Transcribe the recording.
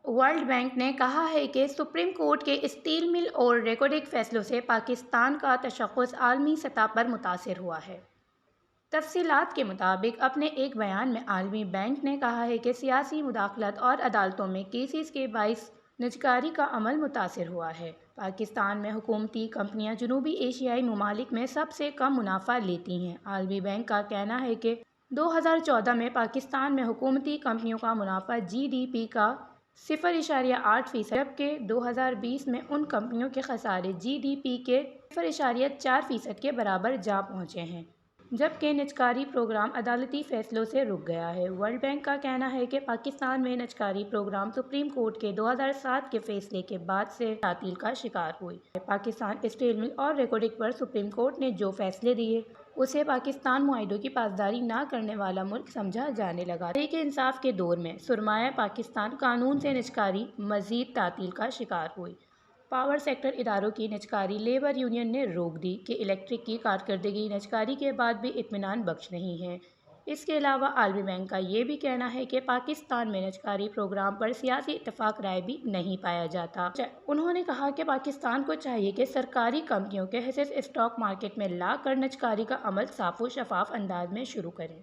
World bank نے کہا ہے کہ سپریم کورٹ کے اسٹیل مل اور ریکوڈک فیصلوں سے پاکستان کا تشخص عالمی سطح پر متاثر ہوا ہے۔ تفصیلات کے مطابق اپنے ایک بیان میں عالمی بینک نے کہا ہے کہ سیاسی مداخلت اور عدالتوں میں کیسز کے باعث نجکاری کا عمل متاثر ہوا ہے۔ پاکستان میں حکومتی کمپنیاں جنوبی ایشیائی ممالک میں سب سے کم منافع لیتی ہیں۔ عالمی بینک کا کہنا ہے کہ 2014 میں پاکستان میں حکومتی کمپنیوں کا منافع جی ڈی پی کا 0.8%، جبکہ 2020 میں ان کمپنیوں کے خسارے جی ڈی پی کے 0.4% کے برابر جا پہنچے ہیں، جبکہ نجکاری پروگرام عدالتی فیصلوں سے رک گیا ہے۔ ورلڈ بینک کا کہنا ہے کہ پاکستان میں نجکاری پروگرام سپریم کورٹ کے 2007 کے فیصلے کے بعد سے تعطیل کا شکار ہوئی ہے۔ پاکستان اسٹیل مل اور ریکوڈک پر سپریم کورٹ نے جو فیصلے دیے، اسے پاکستان معاہدوں کی پاسداری نہ کرنے والا ملک سمجھا جانے لگا۔ تحریک انصاف کے دور میں سرمایہ پاکستان قانون سے نجکاری مزید تعطیل کا شکار ہوئی۔ پاور سیکٹر اداروں کی نجکاری لیبر یونین نے روک دی کہ الیکٹرک کی کارکردگی نجکاری کے بعد بھی اطمینان بخش نہیں ہے۔ اس کے علاوہ عالمی بینک کا یہ بھی کہنا ہے کہ پاکستان میں نجکاری پروگرام پر سیاسی اتفاق رائے بھی نہیں پایا جاتا۔ انہوں نے کہا کہ پاکستان کو چاہیے کہ سرکاری کمپنیوں کے حصص اسٹاک مارکیٹ میں لا کر نجکاری کا عمل صاف و شفاف انداز میں شروع کرے۔